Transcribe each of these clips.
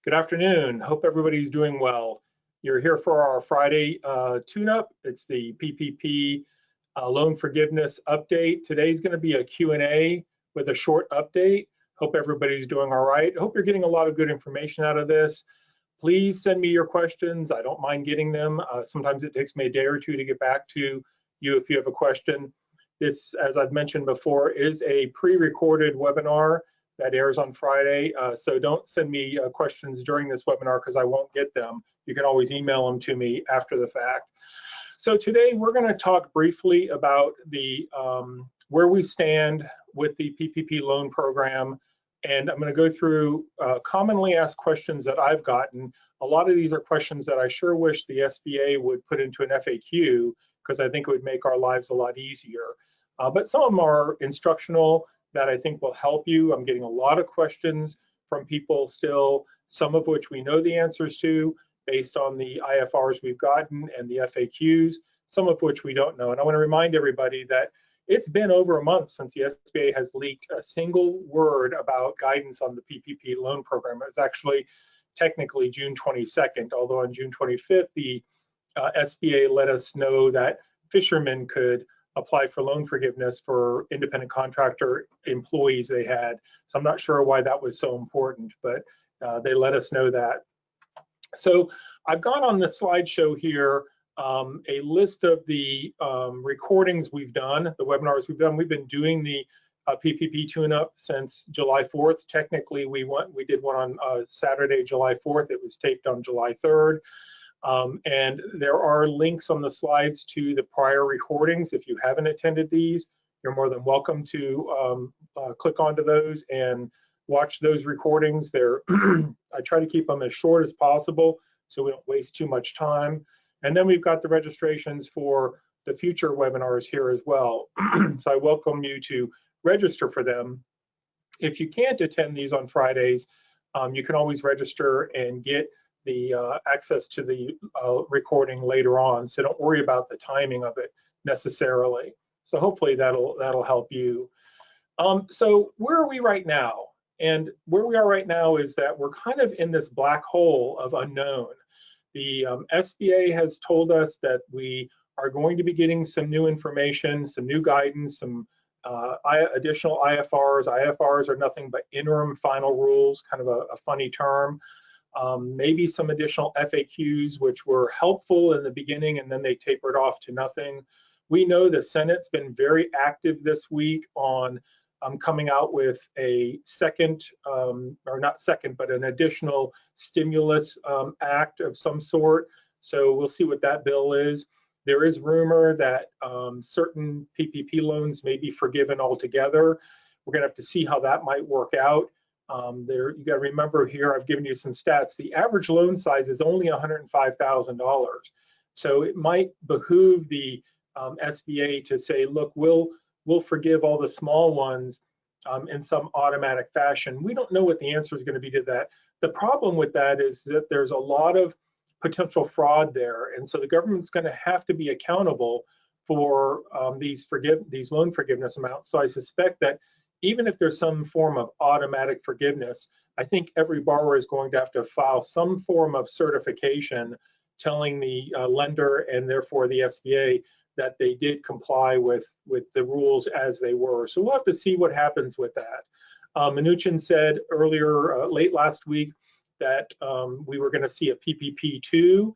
Good afternoon. Hope everybody's doing well. You're here for our Friday tune-up. It's the PPP loan forgiveness update. Today's going to be a Q&A with a short update. Hope everybody's doing all right. Hope you're getting a lot of good information out of this. Please send me your questions. I don't mind getting them. Sometimes it takes me a day or two to get back to you if you have a question. This, as I've mentioned before, is a pre-recorded webinar that airs on Friday. So don't send me questions during this webinar because I won't get them. You can always email them to me after the fact. So today we're going to talk briefly about the where we stand with the PPP loan program. And I'm going to go through commonly asked questions that I've gotten. A lot of these are questions that I sure wish the SBA would put into an FAQ because I think it would make our lives a lot easier. But some of them are instructional that I think will help you. I'm getting a lot of questions from people still, some of which we know the answers to based on the IFRs we've gotten and the FAQs, some of which we don't know. And I want to remind everybody that it's been over a month since the SBA has leaked a single word about guidance on the PPP loan program. It was actually technically June 22nd, although on June 25th, the SBA let us know that fishermen could apply for loan forgiveness for independent contractor employees they had. So I'm not sure why that was so important, but they let us know that. So I've got on the slideshow here a list of the recordings we've done, the webinars we've done. We've been doing the PPP tune-up since July 4th. Technically, we did one on Saturday, July 4th. It was taped on July 3rd. And there are links on the slides to the prior recordings. If you haven't attended these, you're more than welcome to click onto those and watch those recordings. I try to keep them as short as possible so we don't waste too much time. And then we've got the registrations for the future webinars here as well. So I welcome you to register for them. If you can't attend these on Fridays, you can always register and get the access to the recording later on. So don't worry about the timing of it necessarily. So hopefully that'll help you. So where are we right now? And where we are right now is that we're kind of in this black hole of unknown. The SBA has told us that we are going to be getting some new information, some new guidance, some additional IFRs. IFRs are nothing but interim final rules, kind of a funny term. Maybe some additional FAQs, which were helpful in the beginning and then they tapered off to nothing. We know the Senate's been very active this week on coming out with a second, or not second, but an additional stimulus act of some sort. So we'll see what that bill is. There is rumor that certain PPP loans may be forgiven altogether. We're gonna have to see how that might work out. You got to remember here, I've given you some stats. The average loan size is only $105,000. So it might behoove the SBA to say, look, we'll forgive all the small ones in some automatic fashion. We don't know what the answer is going to be to that. The problem with that is that there's a lot of potential fraud there. And so the government's going to have to be accountable for these loan forgiveness amounts. So I suspect that even if there's some form of automatic forgiveness, I think every borrower is going to have to file some form of certification telling the lender and therefore the SBA that they did comply with the rules as they were. So we'll have to see what happens with that. Mnuchin said earlier, late last week, that we were going to see a PPP2,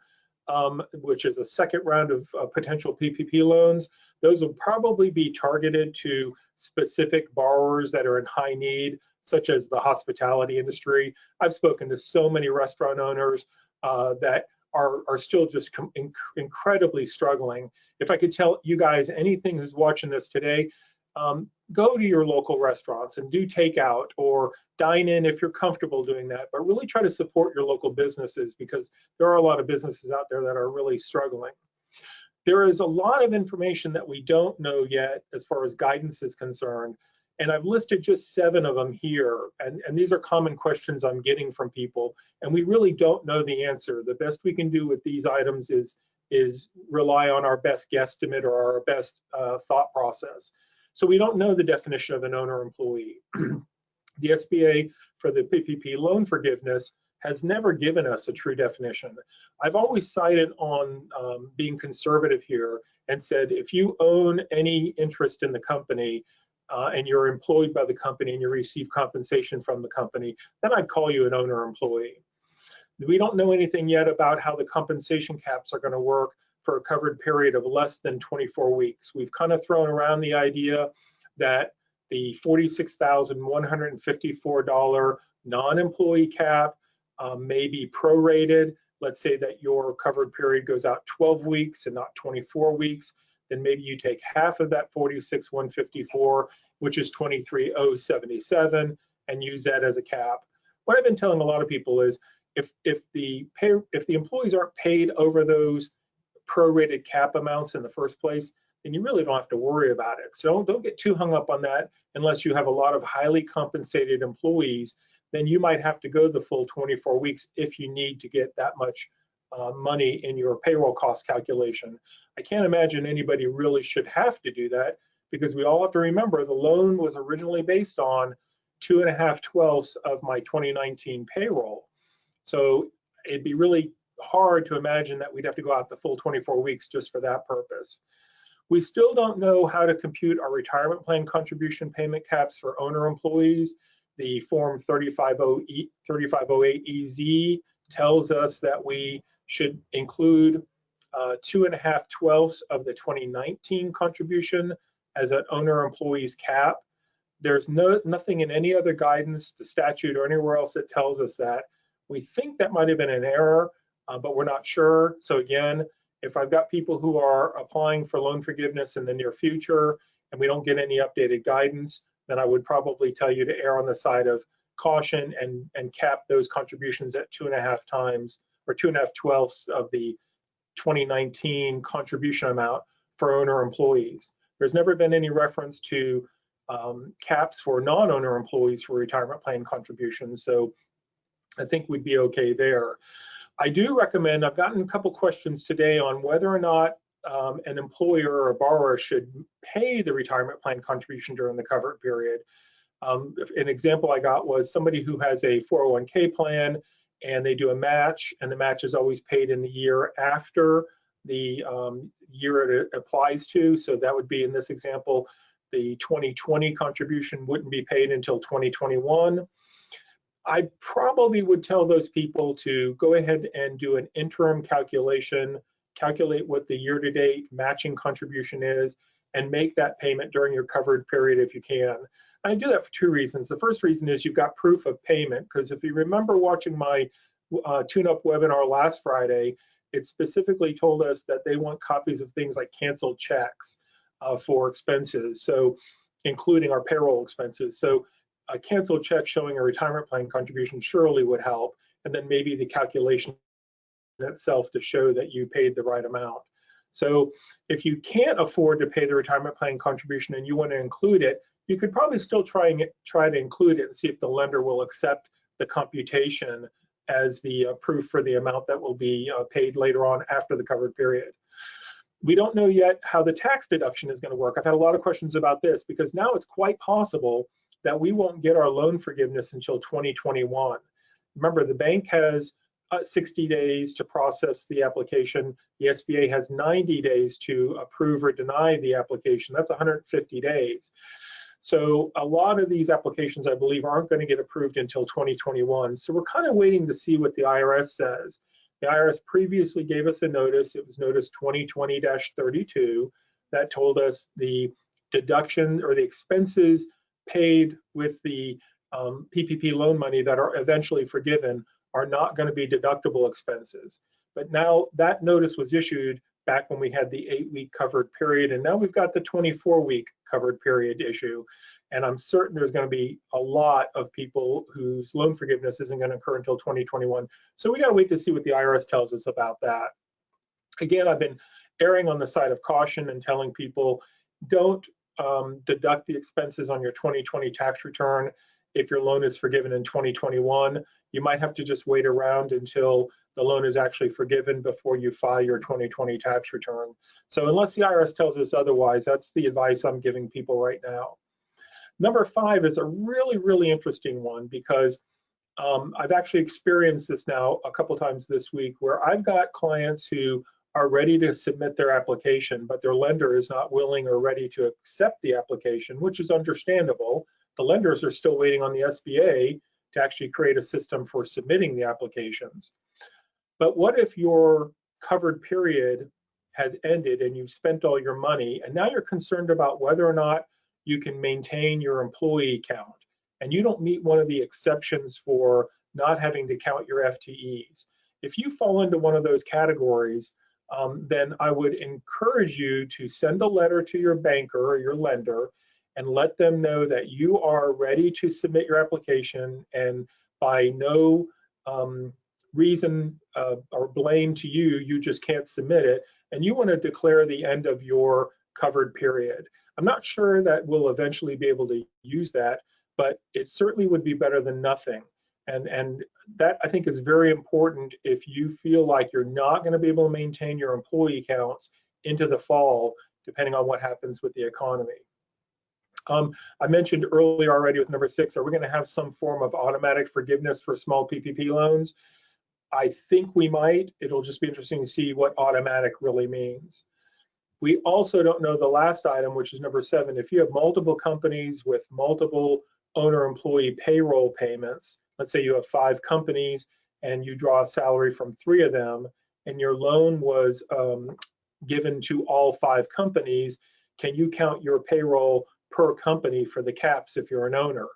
which is a second round of potential PPP loans. Those will probably be targeted to specific borrowers that are in high need, such as the hospitality industry. I've spoken to so many restaurant owners that are still just incredibly struggling. If I could tell you guys anything who's watching this today, go to your local restaurants and do takeout or dine in if you're comfortable doing that, but really try to support your local businesses because there are a lot of businesses out there that are really struggling. There is a lot of information that we don't know yet as far as guidance is concerned, and I've listed just 7 of them here, and these are common questions I'm getting from people, and we really don't know the answer. The best we can do with these items is rely on our best guesstimate or our best thought process. So we don't know the definition of an owner-employee. The SBA for the PPP loan forgiveness has never given us a true definition. I've always cited on being conservative here and said, if you own any interest in the company and you're employed by the company and you receive compensation from the company, then I'd call you an owner employee. We don't know anything yet about how the compensation caps are going to work for a covered period of less than 24 weeks. We've kind of thrown around the idea that the $46,154 non-employee cap may be prorated. Let's say that your covered period goes out 12 weeks and not 24 weeks. Then maybe you take half of that 46,154, which is 23,077, and use that as a cap. What I've been telling a lot of people is if the employees aren't paid over those prorated cap amounts in the first place, then you really don't have to worry about it. So don't get too hung up on that unless you have a lot of highly compensated employees. Then you might have to go the full 24 weeks if you need to get that much money in your payroll cost calculation. I can't imagine anybody really should have to do that, because we all have to remember the loan was originally based on 2.5/12 of my 2019 payroll. So it'd be really hard to imagine that we'd have to go out the full 24 weeks just for that purpose. We still don't know how to compute our retirement plan contribution payment caps for owner employees. The form 3508EZ tells us that we should include 2.5/12 of the 2019 contribution as an owner employee's cap. There's nothing in any other guidance, the statute, or anywhere else that tells us that. We think that might have been an error, but we're not sure. So again, if I've got people who are applying for loan forgiveness in the near future and we don't get any updated guidance, then I would probably tell you to err on the side of caution and cap those contributions at 2.5 times or 2.5/12 of the 2019 contribution amount for owner employees. There's never been any reference to caps for non-owner employees for retirement plan contributions, so I think we'd be okay there. I do recommend, I've gotten a couple questions today on whether or not an employer or a borrower should pay the retirement plan contribution during the covered period. An example I got was somebody who has a 401k plan and they do a match, and the match is always paid in the year after the year it applies to. So that would be, in this example, the 2020 contribution wouldn't be paid until 2021. I probably would tell those people to go ahead and do an interim calculation, calculate what the year-to-date matching contribution is, and make that payment during your covered period if you can. I do that for two reasons. The first reason is you've got proof of payment, because if you remember watching my tune-up webinar last Friday, it specifically told us that they want copies of things like canceled checks for expenses, so including our payroll expenses. So a canceled check showing a retirement plan contribution surely would help, and then maybe the calculation itself to show that you paid the right amount. So if you can't afford to pay the retirement plan contribution and you want to include it, you could probably still try to include it and see if the lender will accept the computation as the proof for the amount that will be paid later on after the covered period. We don't know yet how the tax deduction is going to work. I've had a lot of questions about this, because now it's quite possible that we won't get our loan forgiveness until 2021. Remember, the bank has 60 days to process the application. The SBA has 90 days to approve or deny the application. That's 150 days. So a lot of these applications, I believe, aren't going to get approved until 2021. So we're kind of waiting to see what the IRS says. The IRS previously gave us a notice. It was notice 2020-32 that told us the deduction or the expenses paid with the PPP loan money that are eventually forgiven are not going to be deductible expenses. But now that notice was issued back when we had the 8-week covered period, and now we've got the 24-week covered period issue. And I'm certain there's going to be a lot of people whose loan forgiveness isn't going to occur until 2021. So we got to wait to see what the IRS tells us about that. Again, I've been erring on the side of caution and telling people, don't deduct the expenses on your 2020 tax return if your loan is forgiven in 2021. You might have to just wait around until the loan is actually forgiven before you file your 2020 tax return. So unless the IRS tells us otherwise, that's the advice I'm giving people right now. Number 5 is a really, really interesting one, because I've actually experienced this now a couple times this week where I've got clients who are ready to submit their application, but their lender is not willing or ready to accept the application, which is understandable. The lenders are still waiting on the SBA to actually create a system for submitting the applications. But what if your covered period has ended and you've spent all your money, and now you're concerned about whether or not you can maintain your employee count, and you don't meet one of the exceptions for not having to count your FTEs? If you fall into one of those categories, then I would encourage you to send a letter to your banker or your lender and let them know that you are ready to submit your application, and by no reason or blame to you, you just can't submit it, and you want to declare the end of your covered period. I'm not sure that we'll eventually be able to use that, but it certainly would be better than nothing. And that, I think, is very important if you feel like you're not going to be able to maintain your employee counts into the fall, depending on what happens with the economy. I mentioned earlier already with number 6, are we going to have some form of automatic forgiveness for small PPP loans? I think we might. It'll just be interesting to see what automatic really means. We also don't know the last item, which is number 7. If you have multiple companies with multiple owner-employee payroll payments, let's say you have 5 companies and you draw a salary from 3 of them, and your loan was given to all 5 companies, can you count your payroll per company for the caps if you're an owner?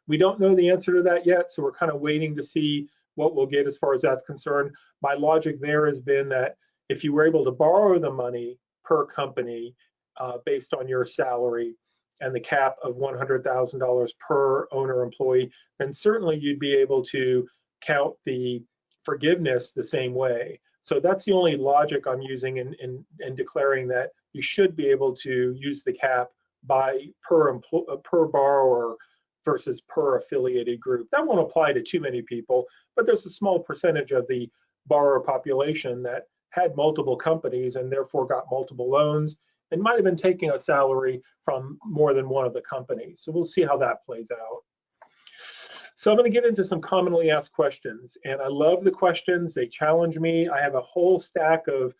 We don't know the answer to that yet, so we're kind of waiting to see what we'll get as far as that's concerned. My logic there has been that if you were able to borrow the money per company based on your salary and the cap of $100,000 per owner employee, then certainly you'd be able to count the forgiveness the same way. So that's the only logic I'm using in declaring that you should be able to use the cap by per borrower versus per affiliated group. That won't apply to too many people, but there's a small percentage of the borrower population that had multiple companies and therefore got multiple loans and might have been taking a salary from more than one of the companies. So we'll see how that plays out. So I'm going to get into some commonly asked questions, and I love the questions. They challenge me. I have a whole stack of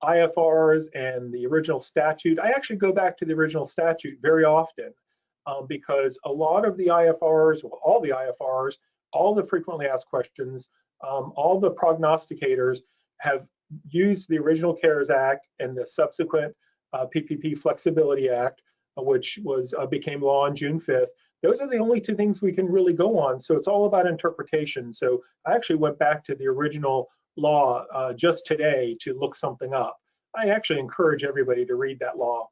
IFRs and the original statute. I actually go back to the original statute very often because a lot of the IFRs, well, all the IFRs, all the frequently asked questions, all the prognosticators have used the original CARES Act and the subsequent PPP Flexibility Act, which became law on June 5th. Those are the only 2 things we can really go on. So it's all about interpretation. So I actually went back to the original law just today to look something up. I actually encourage everybody to read that law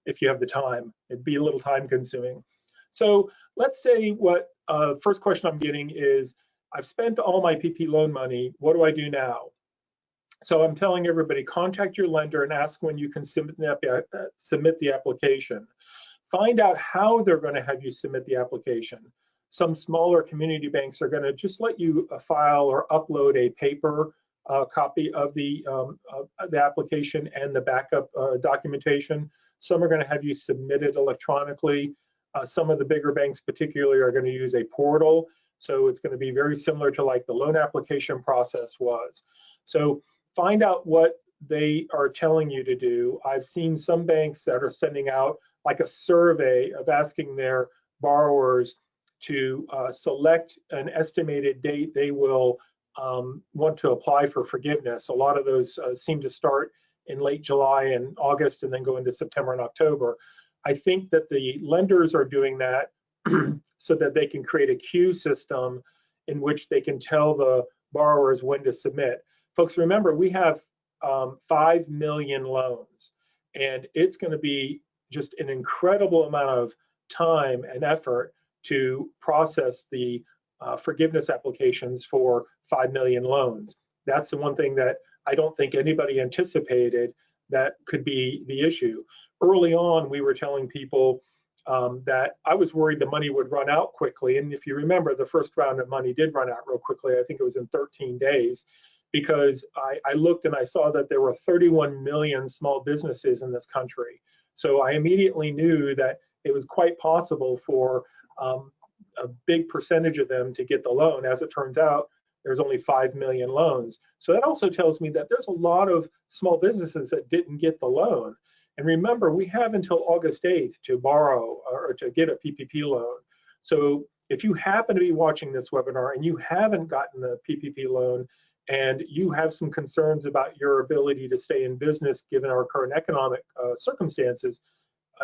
if you have the time. It'd be a little time consuming. So let's say what first question I'm getting is, I've spent all my PP loan money, what do I do now? So I'm telling everybody, contact your lender and ask when you can submit the application. Find out how they're going to have you submit the application. Some smaller community banks are going to just let you file or upload a paper copy of the application and the backup documentation. Some are going to have you submit it electronically. Some of the bigger banks particularly are going to use a portal. So it's going to be very similar to like the loan application process was. So find out what they are telling you to do. I've seen some banks that are sending out like a survey of asking their borrowers to select an estimated date they will want to apply for forgiveness. A lot of those seem to start in late July and August and then go into September and October. I think that the lenders are doing that so that they can create a queue system in which they can tell the borrowers when to submit. Folks, remember, we have 5 million loans, and it's going to be just an incredible amount of time and effort to process the forgiveness applications for 5 million loans. That's the one thing that I don't think anybody anticipated that could be the issue. Early on, we were telling people that I was worried the money would run out quickly. And if you remember, the first round of money did run out real quickly. I think it was in 13 days, because I looked and I saw that there were 31 million small businesses in this country. So I immediately knew that it was quite possible for a big percentage of them to get the loan. As it turns out, there's only 5 million loans. So that also tells me that there's a lot of small businesses that didn't get the loan. And remember, we have until August 8th to borrow or to get a PPP loan. So if you happen to be watching this webinar and you haven't gotten the PPP loan and you have some concerns about your ability to stay in business given our current economic circumstances,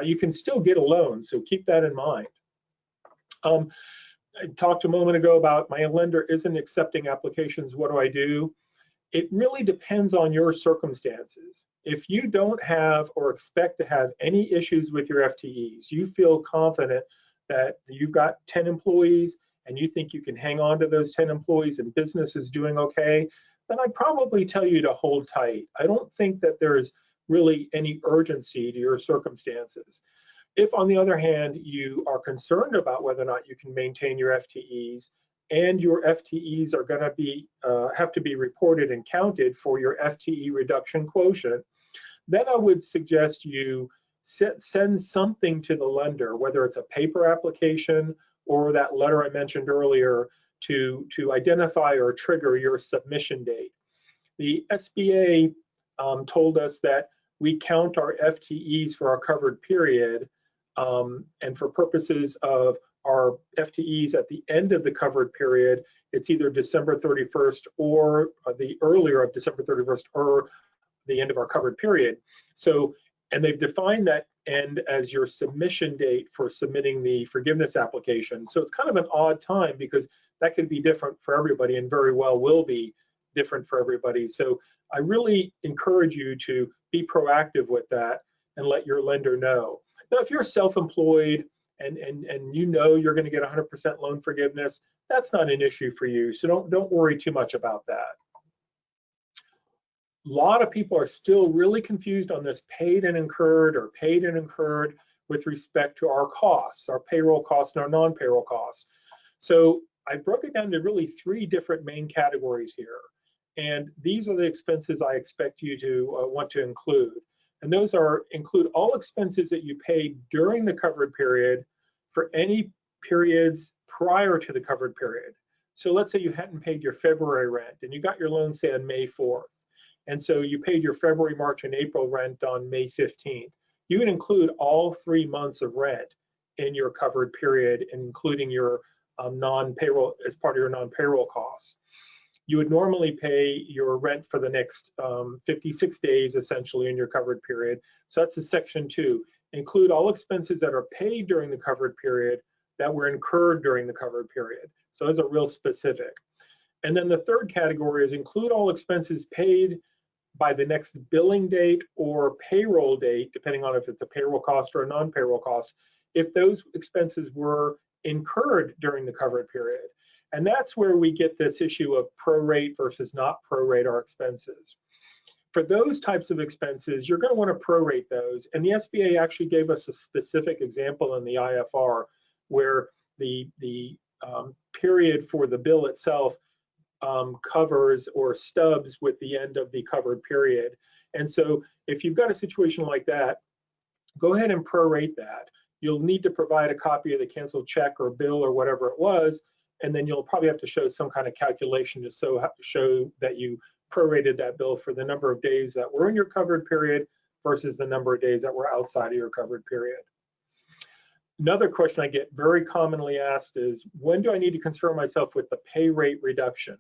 you can still get a loan. So keep that in mind. I talked a moment ago about my lender isn't accepting applications. What do I do? It really depends on your circumstances. If you don't have or expect to have any issues with your FTEs, you feel confident that you've got 10 employees and you think you can hang on to those 10 employees and business is doing okay, then I'd probably tell you to hold tight. I don't think that there is really any urgency to your circumstances. If, on the other hand, you are concerned about whether or not you can maintain your FTEs and your FTEs are going to be have to be reported and counted for your FTE reduction quotient, then I would suggest you send something to the lender, whether it's a paper application or that letter I mentioned earlier to identify or trigger your submission date. The SBA told us that we count our FTEs for our covered period, and for purposes of our FTEs at the end of the covered period, it's either December 31st or the earlier of December 31st or the end of our covered period. So, and they've defined that end as your submission date for submitting the forgiveness application. So it's kind of an odd time because that could be different for everybody and very well will be different for everybody. So I really encourage you to be proactive with that and let your lender know. Now, if you're self-employed and you know you're going to get 100% loan forgiveness, that's not an issue for you. So don't worry too much about that. A lot of people are still really confused on this paid and incurred or paid and incurred with respect to our costs, our payroll costs and our non-payroll costs. So I broke it down to really 3 different main categories here. And these are the expenses I expect you to want to include. And those include all expenses that you paid during the covered period for any periods prior to the covered period. So let's say you hadn't paid your February rent and you got your loan, say, on May 4th. And so you paid your February, March, and April rent on May 15th. You would include all 3 months of rent in your covered period, including your non-payroll as part of your non-payroll costs. You would normally pay your rent for the next 56 days, essentially, in your covered period. So that's the section 2. Include all expenses that are paid during the covered period that were incurred during the covered period. So those are real specific. And then the third category is include all expenses paid by the next billing date or payroll date, depending on if it's a payroll cost or a non-payroll cost, if those expenses were incurred during the covered period. And that's where we get this issue of prorate versus not prorate our expenses. For those types of expenses, you're going to want to prorate those. And the SBA actually gave us a specific example in the IFR where the period for the bill itself covers or stubs with the end of the covered period. And so if you've got a situation like that, go ahead and prorate that. You'll need to provide a copy of the canceled check or bill or whatever it was, and then you'll probably have to show some kind of calculation to show that you prorated that bill for the number of days that were in your covered period versus the number of days that were outside of your covered period. Another question I get very commonly asked is, when do I need to concern myself with the pay rate reduction?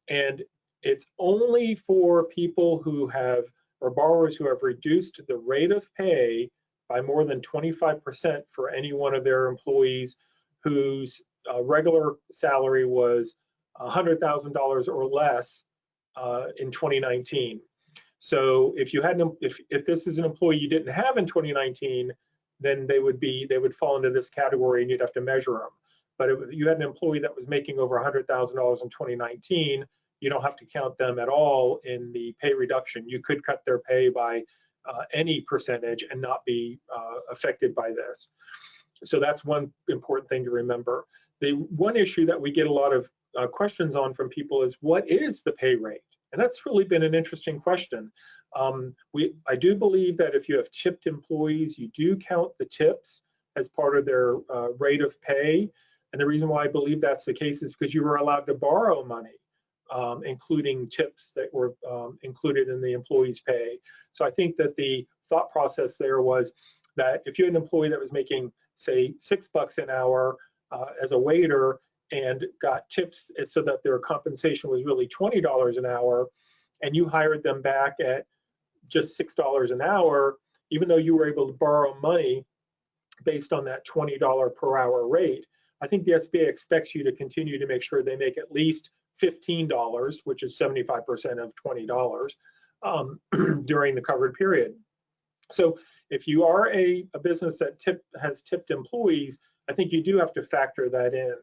And it's only for people who have, or borrowers who have reduced the rate of pay by more than 25% for any one of their employees whose regular salary was $100,000 or less in 2019. So if you hadn't, if this is an employee you didn't have in 2019, then they would fall into this category and you'd have to measure them. But if you had an employee that was making over $100,000 in 2019, you don't have to count them at all in the pay reduction. You could cut their pay by any percentage and not be affected by this. So that's one important thing to remember. The one issue that we get a lot of questions on from people is, what is the pay rate? And that's really been an interesting question. I do believe that if you have tipped employees, you do count the tips as part of their rate of pay. And the reason why I believe that's the case is because you were allowed to borrow money, including tips that were included in the employee's pay. So I think that the thought process there was that if you had an employee that was making, say, $6 an hour as a waiter and got tips so that their compensation was really $20 an hour, and you hired them back at just $6 an hour, even though you were able to borrow money based on that $20 per hour rate, I think the SBA expects you to continue to make sure they make at least $15, which is 75% of $20 during the covered period. So if you are a business that has tipped employees, I think you do have to factor that in.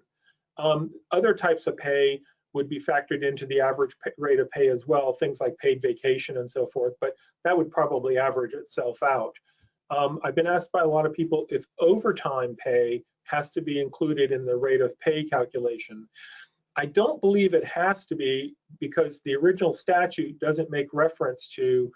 Other types of pay would be factored into the average rate of pay as well, things like paid vacation and so forth, but that would probably average itself out. I've been asked by a lot of people if overtime pay has to be included in the rate of pay calculation. I don't believe it has to be, because the original statute doesn't make reference to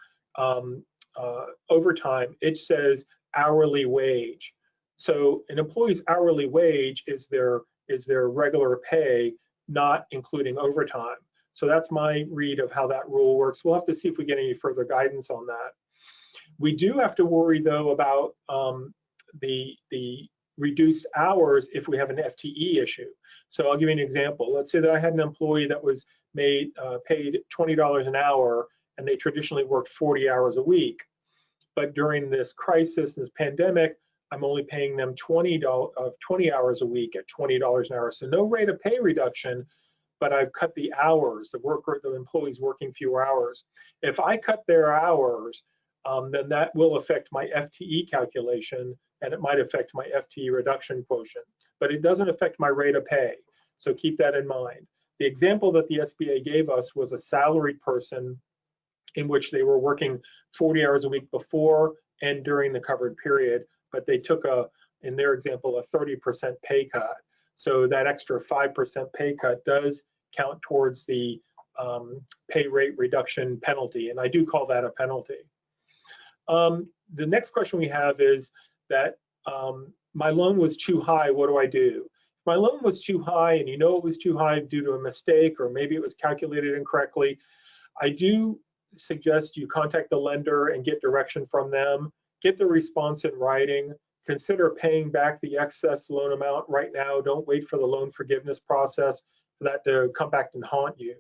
overtime. It says hourly wage. So an employee's hourly wage is their regular pay, not including overtime. So that's my read of how that rule works. We'll have to see if we get any further guidance on that. We do have to worry though about the reduced hours if we have an FTE issue. So I'll give you an example. Let's say that I had an employee that was paid $20 an hour, and they traditionally worked 40 hours a week. But during this crisis, this pandemic, I'm only paying them 20 hours a week at $20 an hour. So no rate of pay reduction, but I've cut the hours, the employees working fewer hours. If I cut their hours, then that will affect my FTE calculation, and it might affect my FTE reduction quotient, but it doesn't affect my rate of pay. So keep that in mind. The example that the SBA gave us was a salaried person in which they were working 40 hours a week before and during the covered period, but they took in their example, a 30% pay cut. So that extra 5% pay cut does count towards the pay rate reduction penalty, and I do call that a penalty. The next question we have is that my loan was too high, what do I do? If my loan was too high and you know it was too high due to a mistake, or maybe it was calculated incorrectly, I do suggest you contact the lender and get direction from them, get the response in writing, consider paying back the excess loan amount right now. Don't wait for the loan forgiveness process for that to come back and haunt you.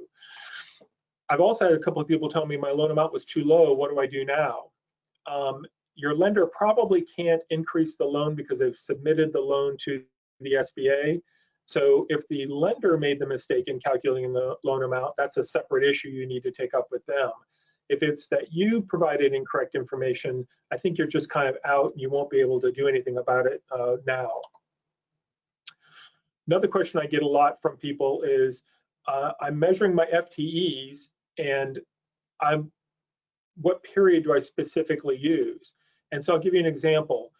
I've also had a couple of people tell me my loan amount was too low, what do I do now? Your lender probably can't increase the loan because they've submitted the loan to the SBA. So if the lender made the mistake in calculating the loan amount, that's a separate issue you need to take up with them. If it's that you provided incorrect information, I think you're just kind of out and you won't be able to do anything about it now. Another question I get a lot from people is, I'm measuring my FTEs and what period do I specifically use? And so I'll give you an example.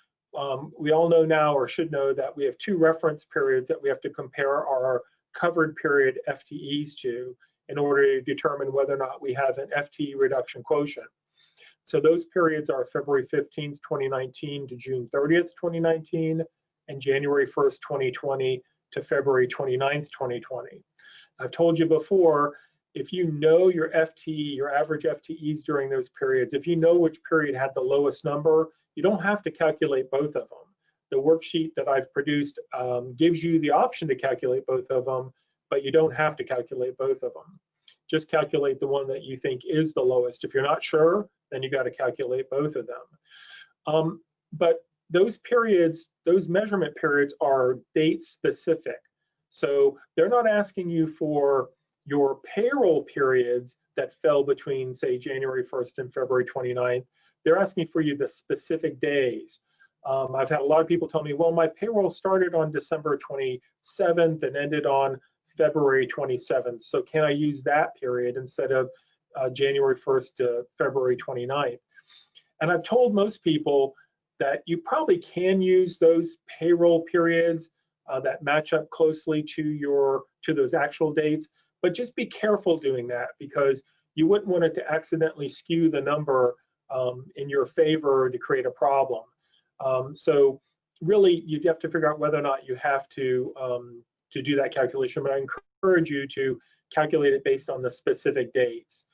We all know now, or should know, that we have two reference periods that we have to compare our covered period FTEs to in order to determine whether or not we have an FTE reduction quotient. So those periods are February 15th, 2019 to June 30th, 2019, and January 1st, 2020 to February 29th, 2020. I've told you before, if you know your FTE, your average FTEs during those periods, if you know which period had the lowest number, you don't have to calculate both of them. The worksheet that I've produced gives you the option to calculate both of them, but you don't have to calculate both of them. Just calculate the one that you think is the lowest. If you're not sure, then you got to calculate both of them. But those periods, those measurement periods are date specific. So they're not asking you for your payroll periods that fell between, say, January 1st and February 29th. They're asking for you the specific days. I've had a lot of people tell me, well, my payroll started on December 27th and ended on February 27th. So can I use that period instead of January 1st to February 29th? And I've told most people that you probably can use those payroll periods that match up closely to those actual dates, but just be careful doing that, because you wouldn't want it to accidentally skew the number in your favor to create a problem. So really, you'd have to figure out whether or not you have to do that calculation, but I encourage you to calculate it based on the specific dates.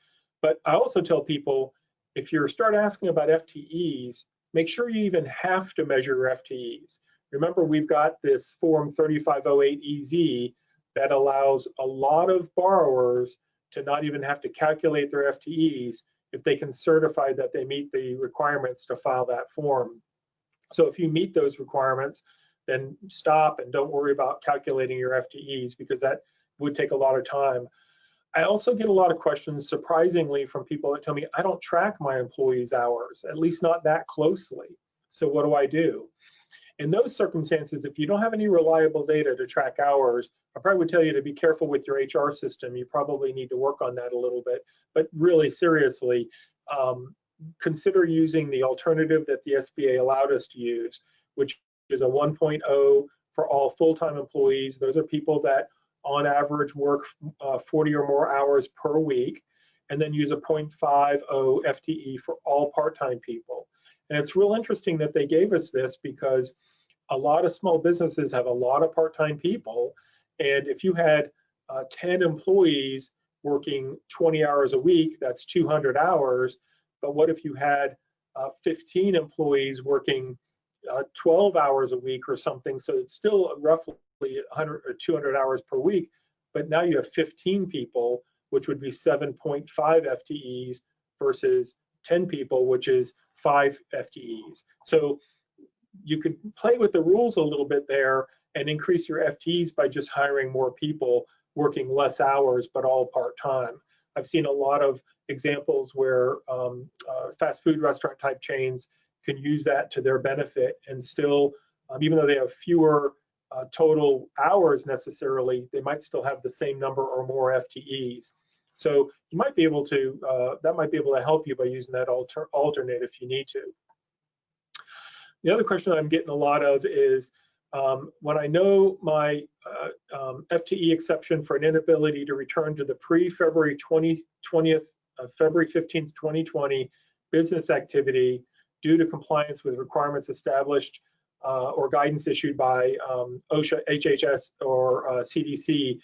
But I also tell people, if you start asking about FTEs, make sure you even have to measure your FTEs. Remember, we've got this Form 3508EZ that allows a lot of borrowers to not even have to calculate their FTEs if they can certify that they meet the requirements to file that form. So if you meet those requirements, then stop and don't worry about calculating your FTEs, because that would take a lot of time. I also get a lot of questions, surprisingly, from people that tell me, I don't track my employees' hours, at least not that closely. So what do I do? In those circumstances, if you don't have any reliable data to track hours, I probably would tell you to be careful with your HR system. You probably need to work on that a little bit. But really, seriously, consider using the alternative that the SBA allowed us to use, which is a 1.0 for all full-time employees. Those are people that on average work 40 or more hours per week, and then use a 0.50 FTE for all part-time people. And it's real interesting that they gave us this, because a lot of small businesses have a lot of part-time people, and if you had 10 employees working 20 hours a week, that's 200 hours. But what if you had 15 employees working 12 hours a week or something? So it's still roughly 100 or 200 hours per week, but now you have 15 people, which would be 7.5 FTEs versus 10 people, which is 5 FTEs. So you could play with the rules a little bit there and increase your FTEs by just hiring more people working less hours, but all part-time. I've seen a lot of examples where fast food restaurant type chains can use that to their benefit, and still, even though they have fewer total hours necessarily, they might still have the same number or more FTEs. So you might be able to, that might be able to help you by using that alternate if you need to. The other question I'm getting a lot of is, when I know my FTE exception for an inability to return to the pre-February 15th, 2020 business activity due to compliance with requirements established or guidance issued by OSHA, HHS, or CDC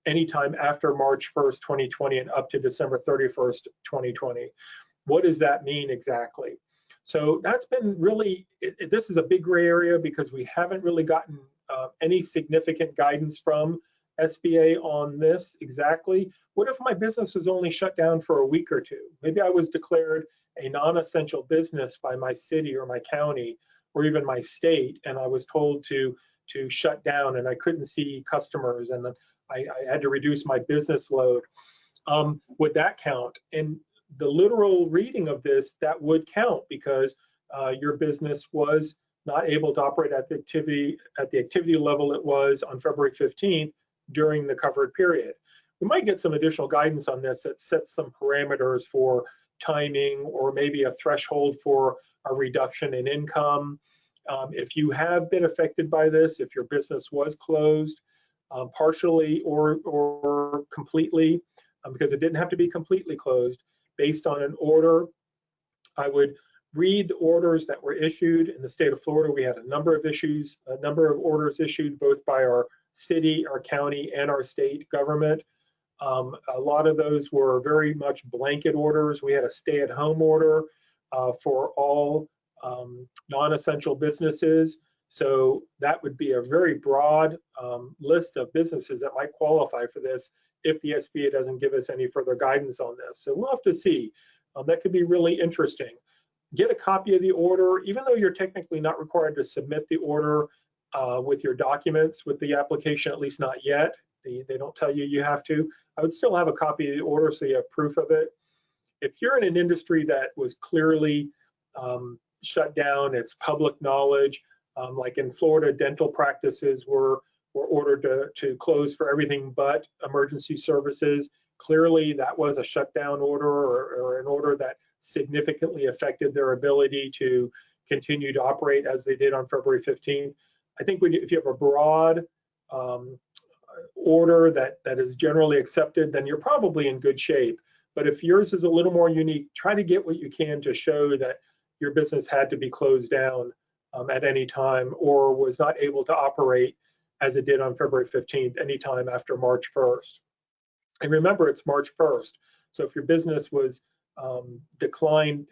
anytime after March 1st, 2020 and up to December 31st, 2020. What does that mean exactly? So that's been really, this is a big gray area, because we haven't really gotten any significant guidance from SBA on this exactly. What if my business was only shut down for a week or two? Maybe I was declared a non-essential business by my city or my county or even my state, and I was told to shut down, and I couldn't see customers, and I had to reduce my business load. Would that count? And the literal reading of this, that would count, because your business was not able to operate at the activity level it was on February 15th during the covered period. We might get some additional guidance on this that sets some parameters for timing, or maybe a threshold for a reduction in income. If you have been affected by this, if your business was closed partially or completely, because it didn't have to be completely closed, based on an order, I would read the orders that were issued in the state of Florida. We had a number of orders issued both by our city, our county, and our state government. A lot of those were very much blanket orders. We had a stay-at-home order for all non-essential businesses. So that would be a very broad list of businesses that might qualify for this if the SBA doesn't give us any further guidance on this. So we'll have to see. That could be really interesting. Get a copy of the order, even though you're technically not required to submit the order with your documents with the application, at least not yet. They don't tell you you have to. I would still have a copy of the order so you have proof of it. If you're in an industry that was clearly shut down, it's public knowledge, like in Florida, dental practices were ordered to close for everything but emergency services. Clearly, that was a shutdown order or an order that significantly affected their ability to continue to operate as they did on February 15th. I think if you have a broad order that is generally accepted, then you're probably in good shape. But if yours is a little more unique, try to get what you can to show that your business had to be closed down at any time, or was not able to operate as it did on February 15th, anytime after March 1st. And remember, it's March 1st. So if your business was declined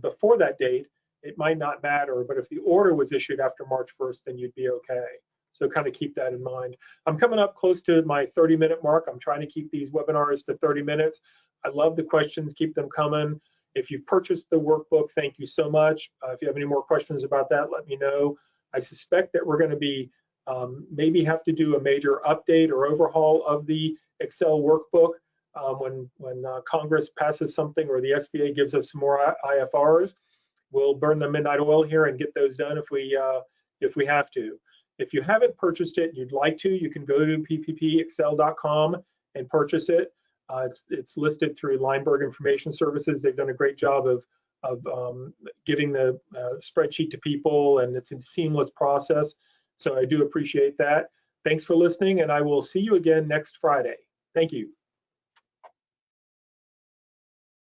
before that date, it might not matter. But if the order was issued after March 1st, then you'd be okay. So kind of keep that in mind. I'm coming up close to my 30-minute mark. I'm trying to keep these webinars to 30 minutes. I love the questions. Keep them coming. If you've purchased the workbook, thank you so much. If you have any more questions about that, let me know. I suspect that we're going to be maybe have to do a major update or overhaul of the Excel workbook when Congress passes something or the SBA gives us some more IFRs. We'll burn the midnight oil here and get those done if we have to. If you haven't purchased it and you'd like to, you can go to pppexcel.com and purchase it. It's listed through Lineberg Information Services. They've done a great job of giving the spreadsheet to people, and it's a seamless process. So I do appreciate that. Thanks for listening, and I will see you again next Friday. Thank you.